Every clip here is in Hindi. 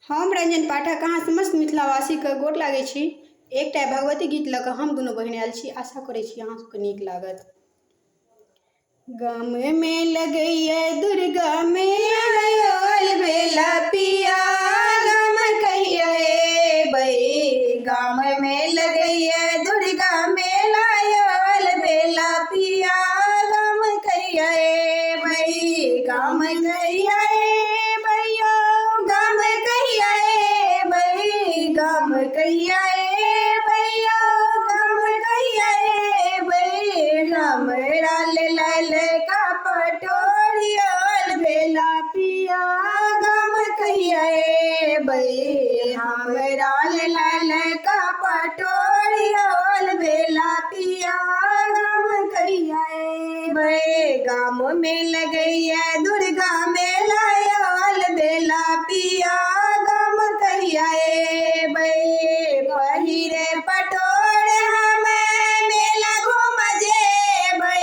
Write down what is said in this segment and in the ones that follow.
हम रंजन पाठक अहाँ समस्त मिथिलावासीके गोर लागै छी। एकटा भगवती गीत लऽ कऽ हम दुनू बहिन आयल छी। आशा करै छी अहाँ सबके नीक लागत। गाम में लगैया दुर्गा मेला आयल बेला पिया गाम कहिया एबै। गाम में लगैया दुर्गा मेला आयल बेला पिया गाम कहिया एबै। गाम कहिया एबै यौ गाम कहिया एबै। गाम कहिया एबै यौ गाम कहिया एबै। हमरा लाल का पटोरियल बेला पिया गाम कहिया एबै। हमरा लाल का पटोरियल बेला पिया गाम कहिया एबै। गाम में लगैया दुर्गा मेला आयल बेला पिया गाम कहिया एबै। पहिरे पटोर हम मेला घूम जेबै।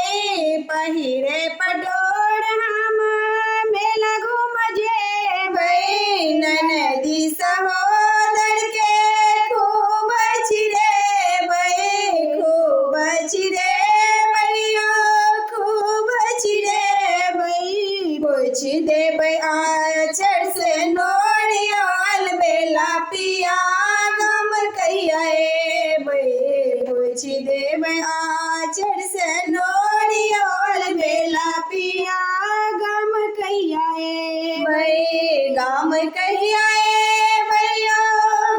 पहिरे पटोर हम मेला घूम जेबै। ननदी सहोदर के खूब चिरेबै। खूब चिरेबै यौ खूब चिरेबै। पोछ देबै आँचर से नोरियल बेला पिया गाम कहिया एबै। पोछ देबै आँचर से नोरियल बेला पिया गाम कहिया एबै। गाम कहिया एबै यौ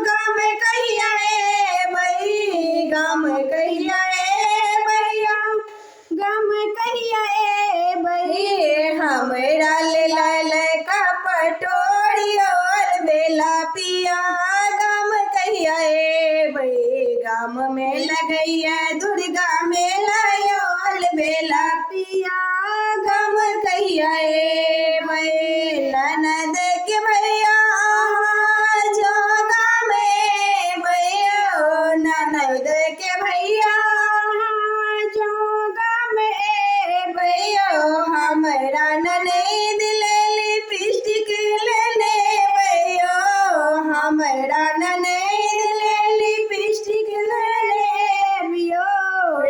गाम कहिया एबै। गाम कहिया एबै यौ गाम कहिया एबै। हमरा लाल का पटोरियल बेला पिया गाम कहिया एबै। गाम में लगैया दुर्गा मेला आयल बेला पिया गाम कहिया एबै। ननद के भैया जो गाम एबै यौ ननद के भैया जो गाम एबै यौ। हमरा ननद लिपस्टिक लेने एबै यौ। हमरा ननद लिपस्टिक लेने एबै यौ।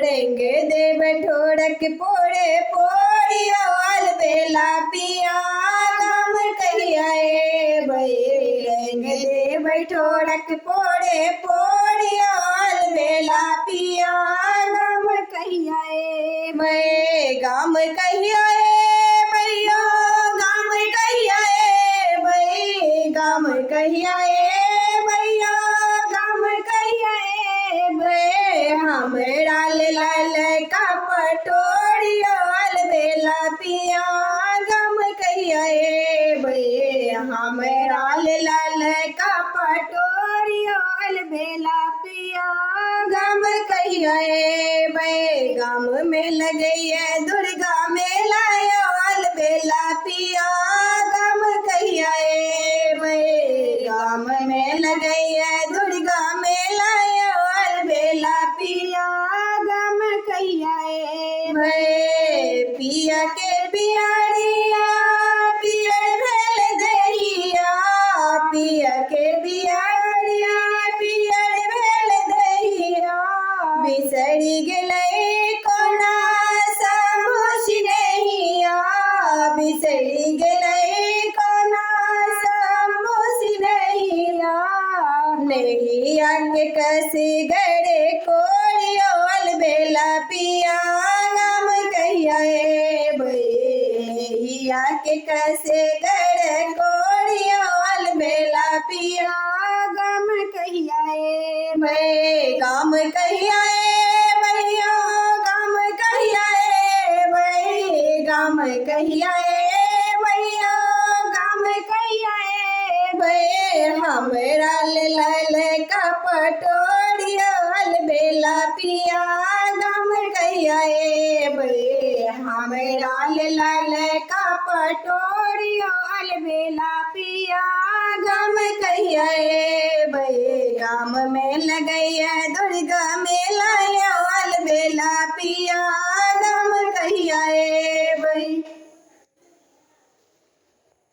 रंग देबै ठोरक पोरे पोरियल बेला पिया गाम कहिया एबै। रंग देबै ठोरक पोरे पोरियल बेला पिया गाम कहिया एबै। गाम कहिया एबै यौ गाम कहिया एबै। गाम कहिया एबै यौ गाम कहिया एबै। हमरा लाल का पटोरियल बेला पिया गाम कहिया एबै। हमरा लाल का पटोरियल बेला पिया गाम कहिया एबै। गाम में लगैया दुर्गा मेला आयल बेला पिया गाम कहिया एबै। गाम में लगैया दुर्गा मेला आयल बेला पिया गाम कहिया एबै। पिया के बियारिया पियर भेल दहिया। पिया के बियारिया पियर भेल दहिया। बिसरि गेलै कोना समोसी नहिया। बिसरि गेलै कोना समोसी नहिया। नहिया के कसी गड़े कोरियल बेला पिया गाम कहिया एबै। नहिया के कसे गड़े कोरियल बेला पिया गाम कहिया एबै। गाम कहिया एबै यौ गाम कहिया एबै। गाम कहिया एबै यौ गाम कहिया एबै। हमरा लाल का पटोरियल बेला पिया गाम कहिया एबै। हमरा लाल का पटोरियल बेला पिया गाम कहिया